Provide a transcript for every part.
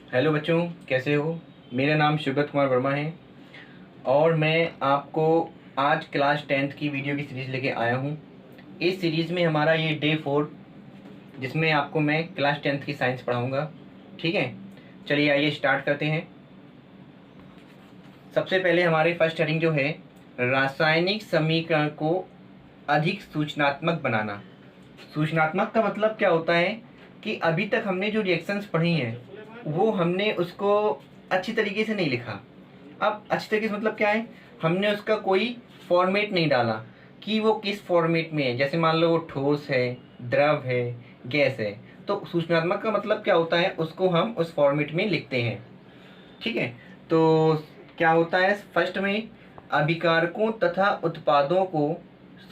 Hello बच्चों, कैसे हो। मेरा नाम सुब्रत कुमार वर्मा है और मैं आपको आज क्लास 10th की वीडियो की सीरीज़ लेके आया हूँ। इस सीरीज़ में हमारा ये डे 4, जिसमें आपको मैं क्लास 10th की साइंस पढ़ाऊँगा। ठीक है, चलिए आइए स्टार्ट करते हैं। सबसे पहले हमारे फर्स्ट हेडिंग जो है, रासायनिक समीकरण को अधिक सूचनात्मक बनाना। सूचनात्मक का मतलब क्या होता है कि अभी तक हमने जो रिएक्शंस पढ़ी हैं वो हमने उसको अच्छी तरीके से नहीं लिखा। अब अच्छी तरीके से मतलब क्या है, हमने उसका कोई फॉर्मेट नहीं डाला कि वो किस फॉर्मेट में है। जैसे मान लो वो ठोस है, द्रव है, गैस है। तो सूचनात्मक का मतलब क्या होता है, उसको हम उस फॉर्मेट में लिखते हैं। ठीक है, तो क्या होता है फर्स्ट में, अभिकारकों तथा उत्पादों को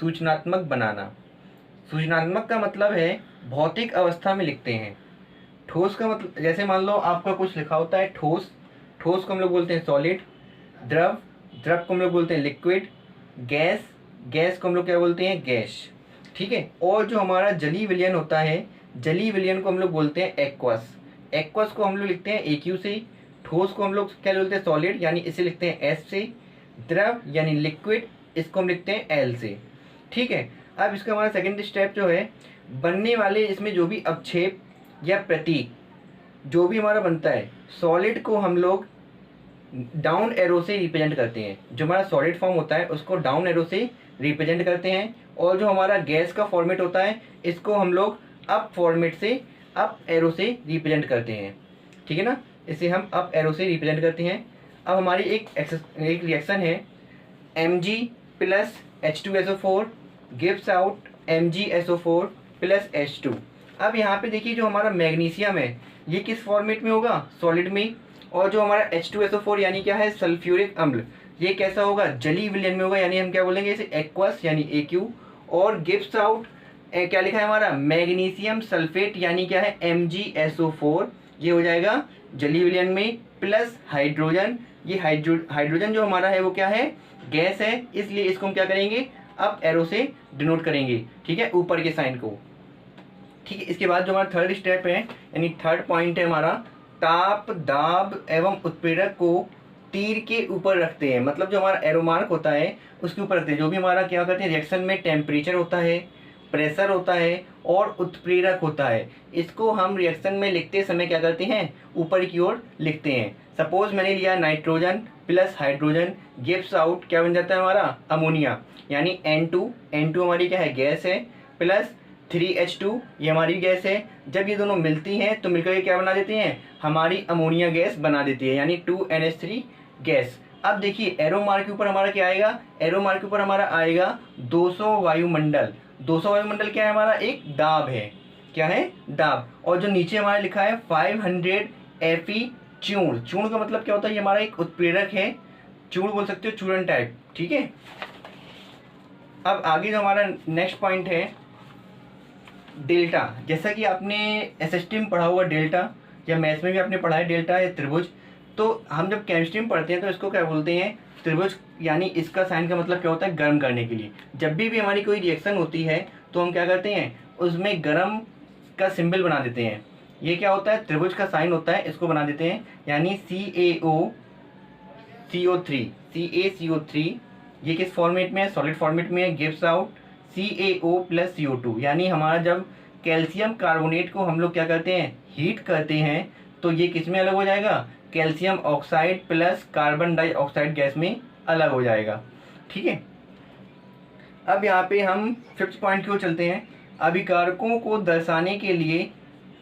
सूचनात्मक बनाना। सूचनात्मक का मतलब है भौतिक अवस्था में लिखते हैं। ठोस का मतलब, जैसे मान लो आपका कुछ लिखा होता है ठोस, ठोस को हम लोग बोलते हैं सॉलिड। द्रव, द्रव को हम लोग बोलते हैं लिक्विड। गैस, गैस को हम लोग क्या बोलते हैं, गैस। ठीक है, और जो हमारा जलीय विलयन होता है, जलीय विलयन को हम लोग बोलते हैं एक्वस। एक्वस को हम लोग लिखते हैं AQ से। ठोस को हम लोग क्या बोलते हैं, सॉलिड, यानी इसे लिखते हैं S से। द्रव यानी लिक्विड, इसको हम लिखते हैं L से। ठीक है, अब इसका हमारा सेकेंड स्टेप जो है, बनने वाले इसमें जो भी अवक्षेप या प्रतीक जो भी हमारा बनता है, सॉलिड को हम लोग डाउन एरो से रिप्रेजेंट करते हैं। जो हमारा सॉलिड फॉर्म होता है उसको डाउन एरो से रिप्रेजेंट करते हैं, और जो हमारा गैस का फॉर्मेट होता है इसको हम लोग अप फॉर्मेट से, अप एरो से रिप्रेजेंट करते हैं। ठीक है ना, इसे हम अप एरो से रिप्रेजेंट करते हैं। अब हमारी एक रिएक्शन है, Mg plus H2SO4 gives out MgSO4 plus H2। अब यहाँ पे देखिए जो हमारा मैग्नीशियम है ये किस फॉर्मेट में होगा, सॉलिड में। और जो हमारा H2SO4 यानी क्या है, सल्फ्यूरिक अम्ल, ये कैसा होगा, जलीय विलयन में होगा, यानी हम क्या बोलेंगे इसे एक्वस यानी AQ। और गिव्स आउट क्या लिखा है हमारा, मैग्नीशियम सल्फेट यानी क्या है MgSO4, ये हो जाएगा जलीय विलयन में, प्लस हाइड्रोजन। ये हाइड्रोजन जो हमारा है वो क्या है, गैस है, इसलिए इसको हम क्या करेंगे, अप एरो से डिनोट करेंगे। ठीक है, ऊपर के साइन को। ठीक है, इसके बाद जो हमारा थर्ड स्टेप है, यानी थर्ड पॉइंट है हमारा, ताप, दाब एवं उत्प्रेरक को तीर के ऊपर रखते हैं। मतलब जो हमारा एरो मार्क होता है उसके ऊपर रखते हैं। जो भी हमारा क्या करते हैं, रिएक्शन में टेम्परेचर होता है, प्रेशर होता है और उत्प्रेरक होता है, इसको हम रिएक्शन में लिखते समय क्या करते हैं, ऊपर की ओर लिखते हैं। सपोज मैंने लिया nitrogen plus hydrogen, gives out क्या बन जाता है हमारा, अमोनिया, यानी N2। N2 हमारी क्या है, गैस है, प्लस 3H2 ये हमारी गैस है। जब ये दोनों मिलती हैं तो मिलकर के क्या बना देती हैं, हमारी अमोनिया गैस बना देती है, यानी 2NH3 गैस। अब देखिए एरो मार्क के ऊपर हमारा क्या आएगा, एरो मार्क के ऊपर हमारा आएगा 200 वायुमंडल। 200 वायुमंडल क्या है हमारा, एक दाब है। क्या है, दाब। और जो नीचे हमारा लिखा है 500 Fe चूर्ण। चूर्ण का मतलब क्या होता है, ये हमारा एक उत्प्रेरक है, चूर्ण बोल सकते हो, चूर्ण टाइप। ठीक है, अब आगे जो हमारा नेक्स्ट पॉइंट है, डेल्टा। जैसा कि आपने SST में पढ़ा होगा डेल्टा, या मैथ्स में भी आपने पढ़ा है डेल्टा या त्रिभुज। तो हम जब केमिस्ट्री में पढ़ते हैं तो इसको क्या बोलते हैं, त्रिभुज, यानी इसका साइन का मतलब क्या होता है, गर्म करने के लिए। जब भी हमारी कोई रिएक्शन होती है तो हम क्या करते हैं, उसमें गर्म का सिंबल बना देते हैं। ये क्या होता है, त्रिभुज का साइन होता है, इसको बना देते हैं, यानी CaCO3 ये किस फॉर्मेट में है, सॉलिड फॉर्मेट में है, gives out CaO plus CO2। यानी हमारा जब कैल्शियम कार्बोनेट को हम लोग क्या करते हैं, हीट करते हैं, तो ये किस में अलग हो जाएगा, calcium oxide plus carbon dioxide gas में अलग हो जाएगा। ठीक है, अब यहाँ पे हम फिफ्थ पॉइंट की ओर चलते हैं। अभिकारकों को दर्शाने के लिए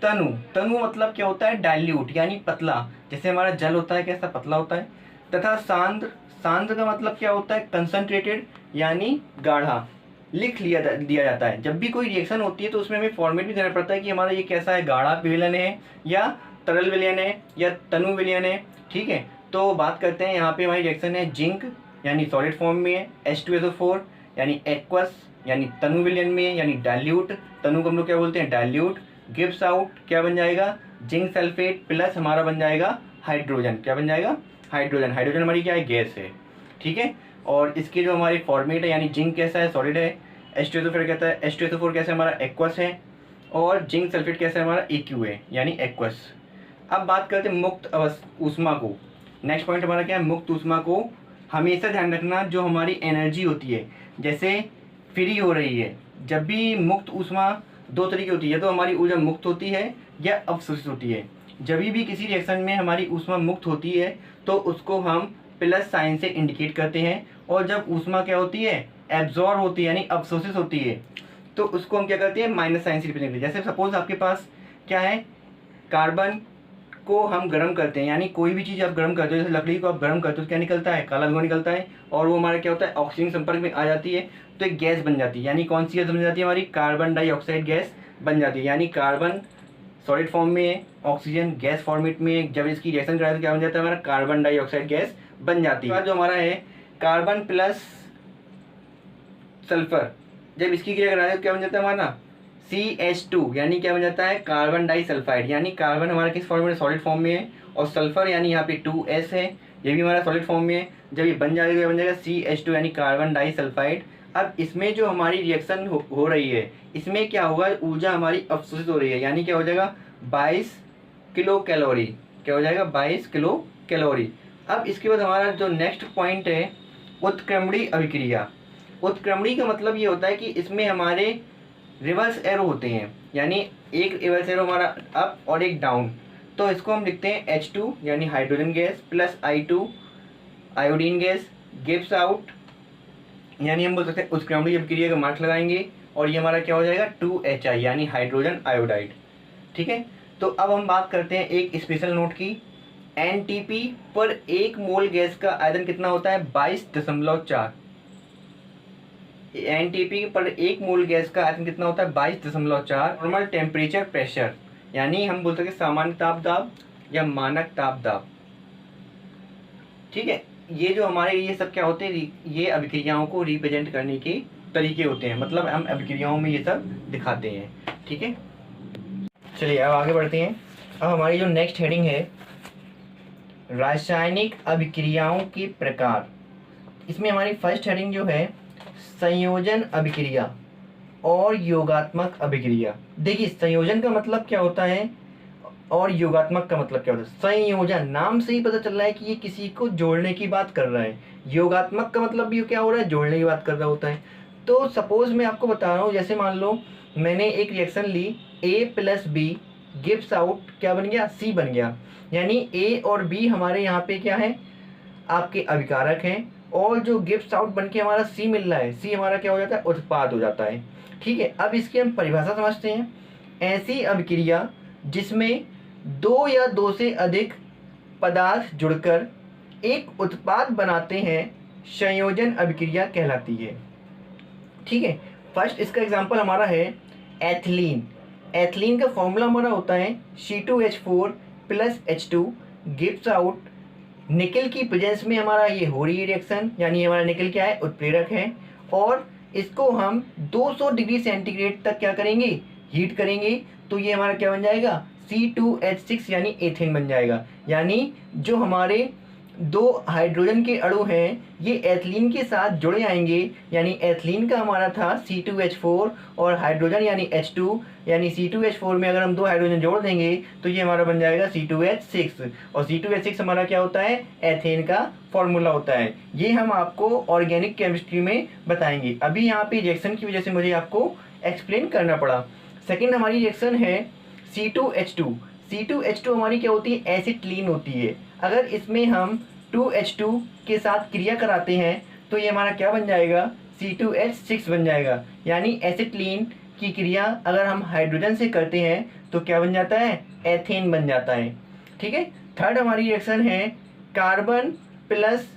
तनु, तनु मतलब क्या होता है, डाइल्यूट यानी पतला, जैसे हमारा जल होता है कैसा पतला होता है। तथा सांद्र, सांद्र का मतलब क्या होता है, कंसंट्रेटेड यानी गाढ़ा, लिख दिया जाता है। जब भी कोई रिएक्शन होती है तो उसमें हमें फॉर्मेट भी देना पड़ता है कि हमारा ये कैसा है, गाढ़ा विलयन है या तरल विलयन है या तनु विलयन है। ठीक है, तो बात करते हैं, यहाँ पे हमारी रिएक्शन है जिंक, यानी सॉलिड फॉर्म में है, H2SO4 यानी एक्वस यानी तनु विलयन में है, यानी डाइल्यूट, तनु को हम लोग क्या बोलते हैं, डाइल्यूट। गिव्स आउट क्या बन जाएगा, जिंक सल्फेट प्लस हमारा बन जाएगा हाइड्रोजन। क्या बन जाएगा, हाइड्रोजन। हाइड्रोजन हमारी क्या है, गैस है। ठीक है, और इसके जो हमारी फॉर्मेट है, यानी जिंक कैसा है, सॉलिड है, H2SO4 कहता है, H2SO4 कैसा है हमारा, एक्वस है, और जिंक सल्फेट कैसा है हमारा, AQ है, यानी एक्वस। अब बात करते हैं ऊष्मा को। नेक्स्ट पॉइंट हमारा क्या है, मुक्त ऊष्मा को हमेशा ध्यान रखना, जो हमारी एनर्जी होती है जैसे फ्री हो रही है, जब भी मुक्त ऊष्मा दो तरीके होती है, तो हमारी ऊर्जा मुक्त होती है या अवशोषित होती है। जब भी किसी रिएक्शन में हमारी ऊष्मा मुक्त होती है तो उसको हम प्लस साइन से इंडिकेट करते हैं, और जब ऊष्मा क्या होती है, एब्जॉर्ब होती है यानी अवशोषित होती है, तो उसको हम क्या करते हैं, माइनस साइन से रिप्रेजेंट करते हैं। जैसे सपोज आपके पास क्या है, कार्बन को हम गर्म करते हैं, यानी कोई भी चीज़ आप गर्म करते हो, जैसे लकड़ी को आप गर्म करते हो तो क्या निकलता है, काला धुआं निकलता है, और वो हमारा क्या होता है, ऑक्सीजन संपर्क में आ जाती है तो एक गैस बन जाती है। यानी कौन सी गैस बन जाती है, हमारी कार्बन डाइऑक्साइड गैस बन जाती है। यानी कार्बन सॉलिड फॉर्म में है, ऑक्सीजन गैस फॉर्मेट में है, जब इसकी रिएक्शन कराए तो क्या बन जाता है, हमारा कार्बन डाइऑक्साइड गैस बन जाती है। जो हमारा है कार्बन प्लस सल्फर, जब इसकी क्रिया कराए तो क्या बन जाता है हमारा CH2, यानी क्या बन जाता है, कार्बन डाइसल्फाइड। यानी कार्बन हमारा किस फॉर्म में, सॉलिड फॉर्म में है, और सल्फर यानी यहाँ पे 2S है, ये भी हमारा सॉलिड फॉर्म में है। जब ये बन जाएगा, बन जाएगा CH2 यानी कार्बन डाइसल्फाइड। अब इसमें जो हमारी रिएक्शन हो रही है, इसमें क्या होगा, ऊर्जा हमारी अवशोषित हो रही है, यानी क्या हो जाएगा 22 किलो कैलोरी, क्या हो जाएगा 22 किलो कैलोरी। अब इसके बाद हमारा जो नेक्स्ट पॉइंट है, उत्क्रमणीय अभिक्रिया। उत्क्रमणीय का मतलब ये होता है कि इसमें हमारे रिवर्स एरो होते हैं, यानी एक रिवर्स एरो हमारा अप और एक डाउन, तो इसको हम लिखते हैं H2 यानी hydrogen gas plus I2 iodine gas gives out, यानी हम बोल सकते हैं उत्क्रमणीय अभिक्रिया का मार्क्स लगाएंगे, और ये हमारा क्या हो जाएगा 2HI यानी हाइड्रोजन आयोडाइड। ठीक है, तो अब हम बात करते हैं एक स्पेशल नोट की। NTP पर एक मोल गैस का आयतन कितना होता है, 22.4। NTP पर एक मोल गैस का आयतन कितना होता है, 22.4। नॉर्मल टेम्परेचर प्रेशर, यानी हम बोल सकते हैं सामान्य ताप दाब या मानक ताप दाब। ठीक है, ये जो हमारे ये सब क्या होते हैं, ये अभिक्रियाओं को रिप्रेजेंट करने के तरीके होते हैं, मतलब हम अभिक्रियाओं में ये सब दिखाते हैं। ठीक है, चलिए अब आगे बढ़ते हैं। अब हमारी जो नेक्स्ट हेडिंग है, रासायनिक अभिक्रियाओं के प्रकार। इसमें हमारी फर्स्ट हेडिंग जो है, संयोजन अभिक्रिया और योगात्मक अभिक्रिया। देखिए संयोजन का मतलब क्या होता है और योगात्मक का मतलब क्या होता है। संयोजन नाम से ही पता चल रहा है कि ये किसी को जोड़ने की बात कर रहा है। योगात्मक का मतलब भी क्या हो रहा है, जोड़ने की बात कर रहा होता है। तो सपोज मैं आपको बता रहा हूँ, जैसे मान लो मैंने एक रिएक्शन ली, A + B गिव्स आउट क्या बन गया, C बन गया। यानी A और B हमारे यहाँ पे क्या है, आपके अभिकारक हैं, और जो गिव्स आउट बन के हमारा C मिल रहा है, C हमारा क्या हो जाता है, उत्पाद हो जाता है। ठीक है, अब इसकी हम परिभाषा समझते हैं। ऐसी अभिक्रिया जिसमें दो या दो से अधिक पदार्थ जुड़कर एक उत्पाद बनाते हैं, संयोजन अभिक्रिया कहलाती है। ठीक है, फर्स्ट इसका एग्जांपल हमारा है एथिलीन। एथिलीन का फॉर्मूला हमारा होता है C2H4 + H2 गिव्स आउट। निकल की प्रेजेंस में हमारा ये हो रही है रिएक्शन, यानी हमारा निकल क्या है, उत्प्रेरक है, और इसको हम 200 डिग्री सेंटीग्रेड तक क्या करेंगे, हीट करेंगे, तो ये हमारा क्या बन जाएगा, C2H6 यानी एथेन बन जाएगा। यानी जो हमारे दो हाइड्रोजन के अणु हैं ये एथिलीन के साथ जुड़े आएंगे, यानी एथिलीन का हमारा था C2H4 और हाइड्रोजन यानी H2, यानी C2H4 में अगर हम दो हाइड्रोजन जोड़ देंगे तो ये हमारा बन जाएगा C2H6, और C2H6 हमारा क्या होता है, एथेन का फॉर्मूला होता है। ये हम आपको ऑर्गेनिक केमिस्ट्री में बताएंगे, अभी यहाँ पे रिएक्शन की वजह से मुझे आपको एक्सप्लेन करना पड़ा। सेकेंड हमारी रिएक्शन है C2H2। C2H2 हमारी क्या होती है, एसिटिलीन होती है। अगर इसमें हम 2H2 के साथ क्रिया कराते हैं तो ये हमारा क्या बन जाएगा, C2H6 बन जाएगा। यानी एसिटिलीन की क्रिया अगर हम हाइड्रोजन से करते हैं तो क्या बन जाता है, एथेन बन जाता है। ठीक है, थर्ड हमारी रिएक्शन है carbon plus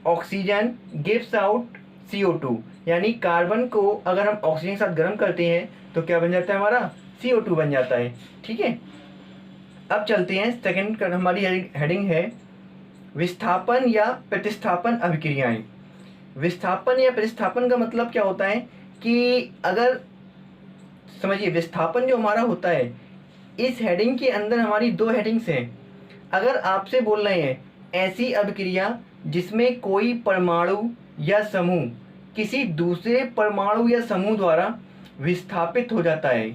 oxygen gives out CO2। यानी कार्बन को अगर हम ऑक्सीजन के साथ गर्म करते हैं तो क्या बन जाता है, हमारा CO2 बन जाता है। ठीक है, अब चलते हैं सेकंड हमारी हेडिंग है विस्थापन या प्रतिस्थापन अभिक्रियाएं। विस्थापन या प्रतिस्थापन का मतलब क्या होता है कि अगर समझिए विस्थापन जो हमारा होता है, इस हेडिंग के अंदर हमारी दो हेडिंग्स हैं। अगर आपसे बोल रहे हैं ऐसी अभिक्रिया जिसमें कोई परमाणु या समूह किसी दूसरे परमाणु या समूह द्वारा विस्थापित हो जाता है,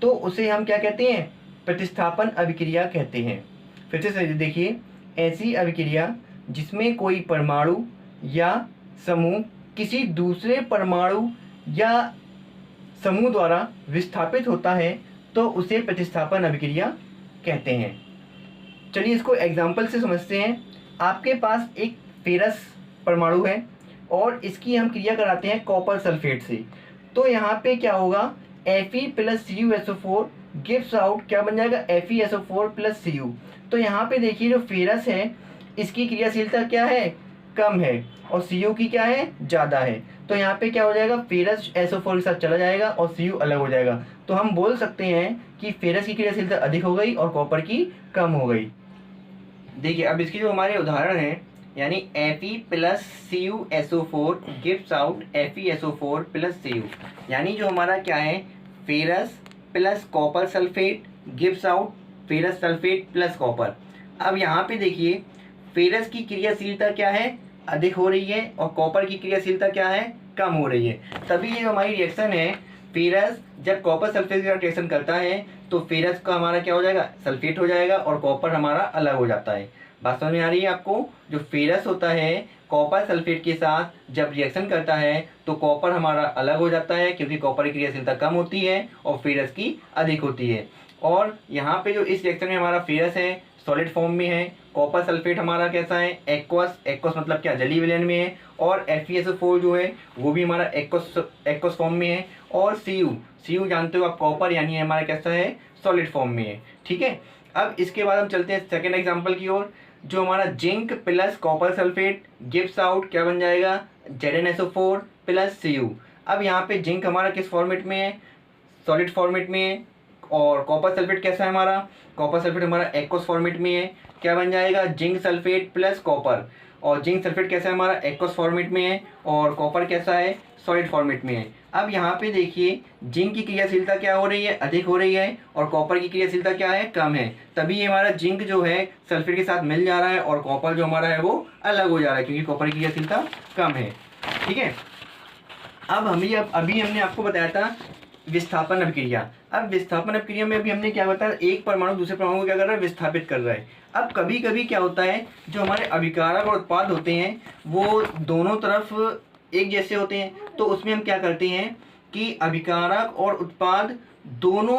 तो उसे हम क्या कहते हैं, प्रतिस्थापन अभिक्रिया कहते हैं। फिर से देखिए, ऐसी अभिक्रिया जिसमें कोई परमाणु या समूह किसी दूसरे परमाणु या समूह द्वारा विस्थापित होता है तो उसे प्रतिस्थापन अभिक्रिया कहते हैं। चलिए इसको एग्जाम्पल से समझते हैं। आपके पास एक फेरस परमाणु है और इसकी हम क्रिया कराते हैं कॉपर सल्फेट से, तो यहाँ पे क्या होगा, Fe plus CuSO4 gives out, क्या बन जाएगा, FeSO4 प्लस Cu। तो यहाँ पे देखिए जो फेरस है इसकी क्रियाशीलता क्या है, कम है, और Cu की क्या है, ज़्यादा है। तो यहाँ पे क्या हो जाएगा, फेरस SO4 के साथ चला जाएगा और Cu अलग हो जाएगा। तो हम बोल सकते हैं कि फेरस की क्रियाशीलता अधिक हो गई और कॉपर की कम हो गई। देखिए अब इसकी जो हमारे उदाहरण है, यानी Fe plus CuSO4 gives out FeSO4 plus Cu, यानी जो हमारा क्या है, ferrous plus copper sulphate gives out ferrous sulphate plus copper. अब यहाँ पे देखिए फेरस की क्रियाशीलता क्या है, अधिक हो रही है, और कॉपर की क्रियाशीलता क्या है, कम हो रही है। तभी ये हमारी रिएक्शन है, फेरस जब कॉपर सल्फेट के साथ रिएक्शन करता है तो फेरस का हमारा क्या हो जाएगा, सल्फेट हो जाएगा, और कॉपर हमारा अलग हो जाता है। बात समझ में आ रही है आपको? जो फेरस होता है कॉपर सल्फेट के साथ जब रिएक्शन करता है तो कॉपर हमारा अलग हो जाता है, क्योंकि कॉपर की क्रियाशीलता कम होती है और फेरस की अधिक होती है। और यहाँ पे जो इस रिएक्शन में हमारा फेरस है सॉलिड फॉर्म में है, कॉपर सल्फेट हमारा कैसा है, एक्वस, एक्वस मतलब क्या, जलीय विलयन में है, और FeSO4 जो है वो भी हमारा एक्वस फॉर्म में है, और Cu जानते हो आप, कॉपर यानी हमारा कैसा है, सॉलिड फॉर्म में है। ठीक है, अब इसके बाद हम चलते हैं सेकेंड एग्जाम्पल की ओर। जो हमारा zinc plus copper sulphate gives out क्या बन जाएगा, ZnSO4 प्लस Cu। अब यहाँ पे जिंक हमारा किस फॉर्मेट में है, सॉलिड फॉर्मेट में है, और कॉपर सल्फेट कैसा है हमारा, कॉपर सल्फेट हमारा एक्वस फॉर्मेट में है, क्या बन जाएगा, जिंक सल्फेट प्लस कॉपर। और जिंक सल्फेट कैसा है हमारा, एक्वस फॉर्मेट में है, और कॉपर कैसा है, सॉलिड फॉर्मेट में है। अब यहाँ पे देखिए जिंक की क्रियाशीलता क्या हो रही है, अधिक हो रही है, और कॉपर की क्रियाशीलता क्या है, कम है। तभी ये हमारा जिंक जो है सल्फेट के साथ मिल जा रहा है और कॉपर जो हमारा है वो अलग हो जा रहा है, क्योंकि कॉपर की क्रियाशीलता कम है। ठीक है, अब अभी हमने आपको बताया था विस्थापन अभिक्रिया। अब विस्थापन अभिक्रिया में भी हमने क्या बताया, एक परमाणु दूसरे परमाणु को क्या कर रहा है, विस्थापित कर रहा है। अब कभी कभी क्या होता है, जो हमारे अभिकारक और उत्पाद होते हैं वो दोनों तरफ एक जैसे होते हैं, तो उसमें हम क्या करते हैं कि अभिकारक और उत्पाद दोनों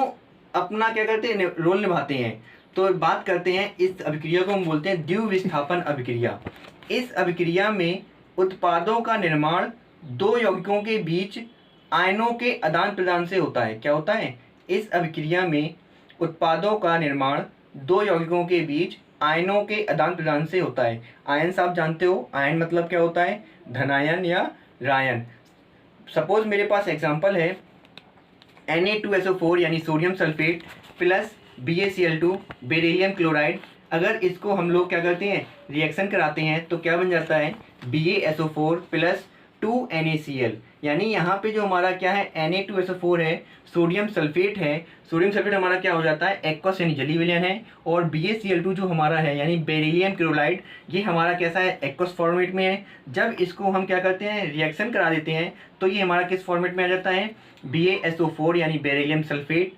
अपना क्या करते हैं, रोल निभाते हैं। तो बात करते हैं इस अभिक्रिया को हम बोलते हैं द्विविस्थापन अभिक्रिया। इस अभिक्रिया में उत्पादों का निर्माण दो यौगिकों के बीच आयनों के आदान प्रदान से होता है। क्या होता है, इस अभिक्रिया में उत्पादों का निर्माण दो यौगिकों के बीच आयनों के आदान प्रदान से होता है। आयन आप जानते हो, आयन मतलब क्या होता है, धनायन या रायन। सपोज मेरे पास एग्जांपल है Na2SO4 यानी sodium sulphate plus BaCl2 beryllium chloride. अगर इसको हम लोग क्या करते हैं, रिएक्शन कराते हैं तो क्या बन जाता है, BaSO4 प्लस 2NaCl। यानी यहाँ पे जो हमारा क्या है, Na2SO4 है, सोडियम सल्फेट है, सोडियम सल्फेट हमारा क्या हो जाता है, एक्वस यानी जलीय विलयन है, और BaCl2 जो हमारा है यानी बेरिलियम क्लोराइड, ये हमारा कैसा है, एक्वस फॉर्मेट में है। जब इसको हम क्या करते हैं, रिएक्शन करा देते हैं तो ये हमारा किस फॉर्मेट में आ जाता है, BaSO4 यानी बेरिलियम सल्फेट,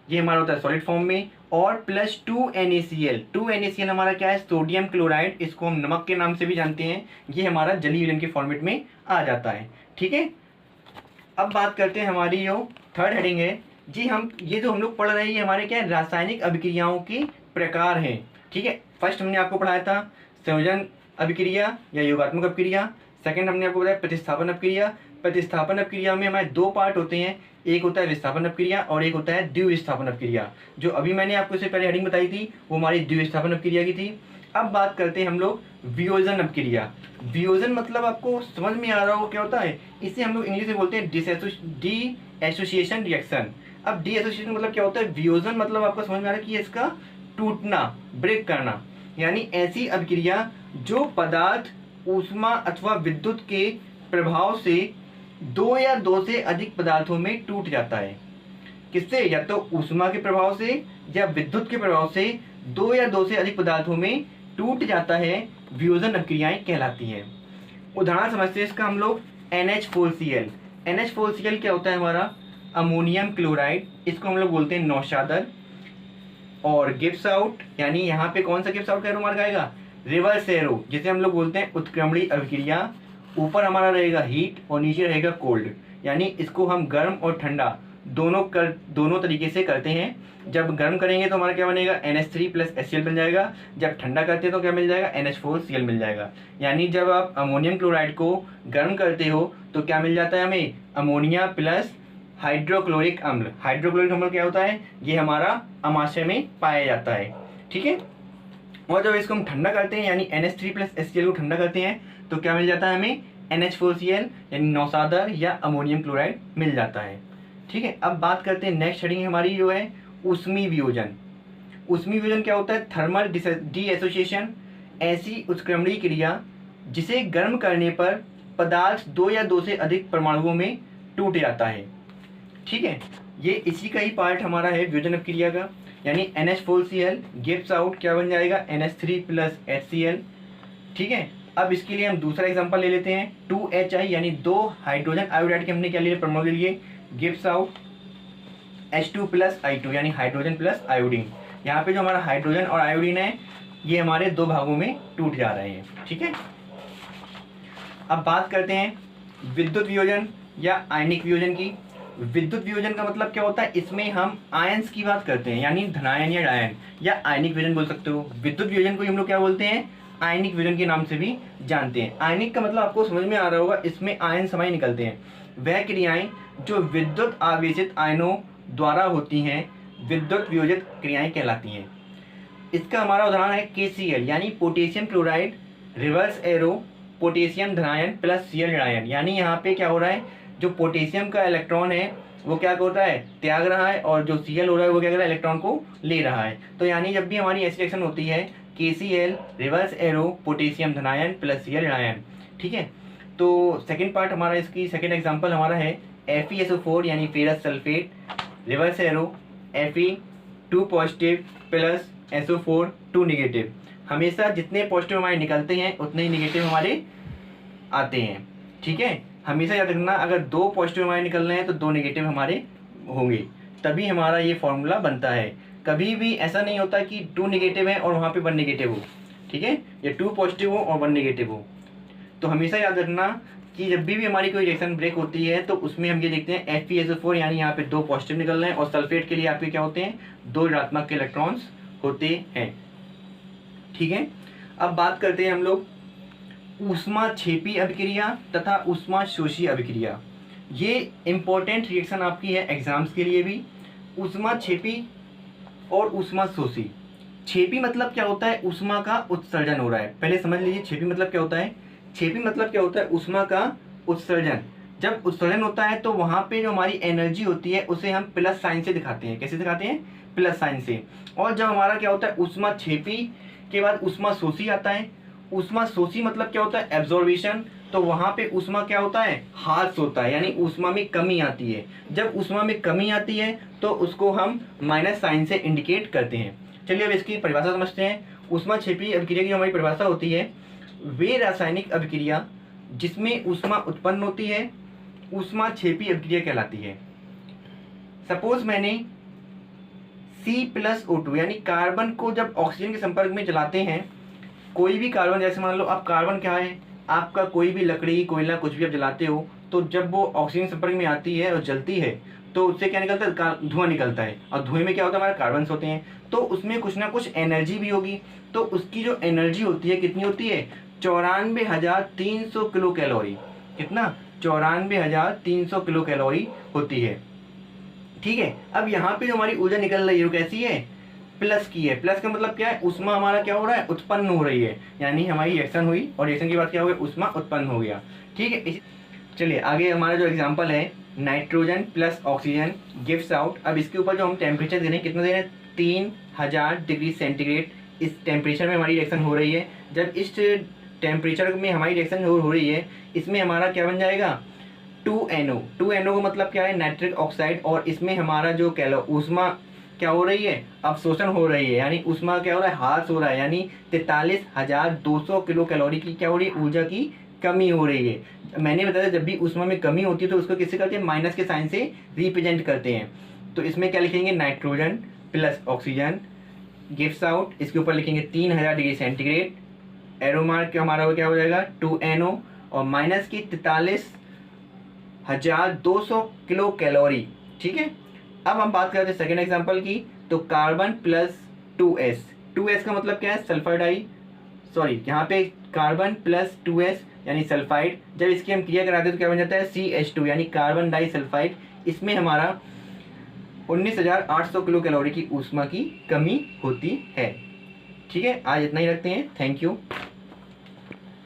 ये हमारा होता है सॉलिड फॉर्म में, और प्लस 2NaCl हमारा क्या है, सोडियम क्लोराइड, इसको हम नमक के नाम से भी जानते हैं, ये हमारा जलीय विलयन के फॉर्मेट में आ जाता है। ठीक है, अब बात करते हैं हमारी जो थर्ड हेडिंग है जी, हम ये जो हम लोग पढ़ रहे हैं ये हमारे क्या है, रासायनिक अभिक्रियाओं के प्रकार हैं। ठीक है, फर्स्ट हमने आपको पढ़ाया था संयोजन अभिक्रिया या योगात्मक अभिक्रिया। सेकंड हमने आपको बताया प्रतिस्थापन अभिक्रिया। प्रतिस्थापन अभिक्रिया में हमारे दो पार्ट होते हैं, एक होता है विस्थापन अभिक्रिया और एक होता है द्विविस्थापन अभिक्रिया। जो अभी मैंने आपको इससे पहले हेडिंग बताई थी वो हमारी द्विविस्थापन अभिक्रिया की थी। अब बात करते हैं हम लोग वियोजन अभिक्रिया। वियोजन मतलब आपको समझ में आ रहा हो क्या होता है, इसे हम लोग इंग्लिश में बोलते हैं डी एसोसिएशन रिएक्शन। अब डी एसोसिएशन मतलब क्या होता है, वियोजन मतलब आपको समझ में आ रहा है कि इसका टूटना, ब्रेक करना, यानी ऐसी अभिक्रिया जो पदार्थ ऊष्मा अथवा विद्युत के प्रभाव से दो या दो से अधिक पदार्थों में टूट जाता है। किससे, या तो ऊष्मा के प्रभाव से या विद्युत के प्रभाव से दो या दो से अधिक पदार्थों में टूट जाता है, वियोजन अभिक्रियाएं कहलाती हैं। उदाहरण समझते हैं इसका हम लोग NH4Cl। NH4Cl क्या होता है हमारा, अमोनियम क्लोराइड, इसको हम लोग बोलते हैं नौशादर। और गिव्स आउट, यानी यहाँ पे कौन सा गिव्स आउट का एरो मार्क आएगा, रिवर्स एरो, जिसे हम लोग बोलते हैं उत्क्रमणीय अभिक्रिया। ऊपर हमारा रहेगा हीट और नीचे रहेगा कोल्ड, यानी इसको हम गर्म और ठंडा दोनों तरीके से करते हैं। जब गर्म करेंगे तो हमारा क्या बनेगा, NH3 + HCl बन जाएगा। जब ठंडा करते हैं तो क्या मिल जाएगा, NH4Cl मिल जाएगा। यानी जब आप अमोनियम क्लोराइड को गर्म करते हो तो क्या मिल जाता है हमें, अमोनिया प्लस हाइड्रोक्लोरिक अम्ल। हाइड्रोक्लोरिक अम्ल क्या होता है, ये हमारा अमाशय में पाया जाता है, ठीक है। और जब इसको हम ठंडा करते हैं यानी NH3 + HCl को ठंडा करते हैं तो क्या मिल जाता है हमें, NH4Cl यानी नौसादर या अमोनियम क्लोराइड मिल जाता है, ठीक है। अब बात करते हैं नेक्स्ट हेडिंग हमारी जो है ऊष्मीय वियोजन। ऊष्मीय वियोजन क्या होता है, थर्मल डीएसोसिएशन, ऐसी उत्क्रमणीय क्रिया जिसे गर्म करने पर पदार्थ 2 या 2 से अधिक परमाणुओं में टूट जाता है, ठीक है। ये इसी का ही पार्ट हमारा है वियोजन क्रिया का, यानी NH4Cl गिव्स आउट क्या बन जाएगा, NH3 + HCl, ठीक है। अब इसके लिए हम दूसरा एग्जांपल ले लेते हैं, 2HI यानी 2 हाइड्रोजन आयोडाइड के हमने क्या लिए, परमाणु ले लिए, गिव्स आउट H2 + I2 यानी हाइड्रोजन प्लस आयोडीन। यहाँ पे जो हमारा हाइड्रोजन और आयोडीन है ये हमारे 2 भागों में टूट जा रहे हैं, ठीक है। अब बात करते हैं विद्युत वियोजन या आयनिक वियोजन की। विद्युत वियोजन का मतलब क्या होता है, इसमें हम आयंस की बात करते हैं, यानी धनायन या डायन या आयनिक वियोजन बोल सकते हो। विद्युत वियोजन को हम लोग क्या बोलते हैं, आयनिक वियोजन के नाम से भी जानते हैं। आयनिक का मतलब आपको समझ में आ रहा होगा, इसमें आयन समय निकलते हैं। वह क्रियाएं जो विद्युत आवेशित आयनों द्वारा होती हैं विद्युत वियोजित क्रियाएं कहलाती हैं। इसका हमारा उदाहरण है KCl यानी potassium chloride reverse arrow potassium धनायन + Cl ऋणायन। यानी यहाँ पे क्या हो रहा है, जो पोटेशियम का इलेक्ट्रॉन है वो क्या होता है, त्याग रहा है, और जो Cl हो रहा है वो क्या कर रहा है, इलेक्ट्रॉन को ले रहा है। तो यानी जब भी हमारी ऐसी रिएक्शन होती है KCl रिवर्स एरो पोटेशियम धनायन + Cl ऋणायन, ठीक है। तो सेकंड पार्ट हमारा, इसकी सेकंड एग्जांपल हमारा है FeSO4 यानी ferrous sulphate reverse arrow Fe2 positive + SO4 2 negative. हमेशा जितने पॉजिटिव हमारे निकलते हैं उतने ही निगेटिव हमारे आते हैं, ठीक है। हमेशा याद रखना, अगर 2 पॉजिटिव हमारे निकल रहे हैं तो 2 निगेटिव हमारे होंगे, तभी हमारा ये फॉर्मूला बनता है। कभी भी ऐसा नहीं होता कि 2 निगेटिव है और वहाँ पे 1 निगेटिव हो, ठीक है, या 2 पॉजिटिव हो और 1 निगेटिव हो। तो हमेशा याद रखना कि जब भी हमारी कोई रिएक्शन ब्रेक होती है तो उसमें हम ये देखते हैं FeSO4 यानी यहाँ पे 2 पॉजिटिव निकल रहे हैं, और सल्फेट के लिए आपके क्या होते हैं, 2 ऋणात्मक के इलेक्ट्रॉन्स होते हैं, ठीक है। अब बात करते हैं हम लोग ऊष्माक्षेपी अभिक्रिया तथा ऊष्माशोषी अभिक्रिया। ये इंपॉर्टेंट रिएक्शन आपकी है एग्जाम्स के लिए भी। ऊष्माक्षेपी और ऊष्माशोषी। क्षेपी मतलब क्या होता है, ऊष्मा का उत्सर्जन हो रहा है। पहले समझ लीजिए क्षेपी मतलब क्या होता है। क्षेपी मतलब क्या होता है, ऊष्मा का उत्सर्जन। जब उत्सर्जन होता है तो वहाँ पे जो हमारी एनर्जी होती है उसे हम प्लस साइन से दिखाते हैं। कैसे दिखाते हैं, प्लस साइन से। और जब हमारा क्या होता है, ऊष्माक्षेपी के बाद ऊष्माशोषी आता है। ऊष्माशोषी मतलब क्या होता है, एब्जॉर्बेशन। तो वहाँ पे ऊष्मा क्या होता है, ह्रास होता है, यानी ऊष्मा में कमी आती है। जब ऊष्मा में कमी आती है तो उसको हम माइनस साइन से इंडिकेट करते हैं। चलिए अब इसकी परिभाषा समझते हैं। ऊष्माक्षेपी अभिक्रिया की जो हमारी परिभाषा होती है, वे रासायनिक अभिक्रिया जिसमें ऊष्मा उत्पन्न होती है ऊष्माक्षेपी अभिक्रिया कहलाती है। सपोज मैंने C+O2 यानी कार्बन को जब ऑक्सीजन के संपर्क में जलाते हैं, कोई भी कार्बन, जैसे मान लो अब कार्बन क्या है, आपका कोई भी लकड़ी, कोयला, कुछ भी आप जलाते हो, तो जब वो ऑक्सीजन संपर्क में आती है और जलती है तो उससे क्या निकलता है, धुआं निकलता है। और धुएं में क्या होता है, हमारे कार्बन होते हैं, तो उसमें कुछ ना कुछ एनर्जी भी होगी। तो उसकी जो एनर्जी होती है कितनी होती है, 94,300 किलो कैलोरी। कितना, 94,300 किलो कैलोरी होती है। ठीक है, अब यहाँ पे जो हमारी ऊर्जा निकल रही है वो कैसी है, प्लस की है। प्लस का मतलब क्या है, ऊष्मा हमारा क्या हो रहा है, उत्पन्न हो रही है। यानी हमारी रिएक्शन हुई और रिएक्शन के बाद क्या हो गया, ऊष्मा उत्पन्न हो गया। ठीक है, चलिए आगे हमारा जो एग्जांपल है, nitrogen plus oxygen gives out. अब इसके ऊपर जो हम टेम्परेचर दे रहे हैं, कितना दे रहे हैं, 3000 डिग्री सेंटीग्रेड। इस टेम्परेचर में हमारी रिएक्शन हो रही है। जब इस टेम्परेचर में हमारी रिएक्शन हो रही है, इसमें हमारा क्या बन जाएगा, 2NO। 2NO का मतलब क्या है, नाइट्रिक ऑक्साइड। और इसमें हमारा जो ऊष्मा क्या हो रही है, अवशोषण हो रही है, यानी ऊष्मा क्या हो रहा है, ह्रास हो रहा है। यानी 43,200 किलो कैलोरी की क्या हो रही है, ऊर्जा की कमी हो रही है। मैंने बताया जब भी ऊष्मा में कमी होती है तो उसको किससे करते हैं, माइनस के साइन से रिप्रेजेंट करते हैं। तो इसमें क्या लिखेंगे, nitrogen plus oxygen gives out, इसके ऊपर लिखेंगे 3000 डिग्री सेंटीग्रेड, एरो मार्क हमारा क्या हो जाएगा 2NO, और माइनस की 43,200 किलो कैलोरी। ठीक है, अब हम बात करते हैं सेकेंड एग्जाम्पल की। तो कार्बन प्लस 2S का मतलब क्या है, सल्फाइड सॉरी यहाँ पे कार्बन प्लस 2S यानी सल्फाइड, जब इसकी हम क्रिया कराते हैं तो क्या बन जाता है CH2 यानी कार्बन डाइसल्फाइड। इसमें हमारा 19,800 किलो कैलोरी की ऊष्मा की कमी होती है। ठीक है, आज इतना ही रखते हैं। Thank you.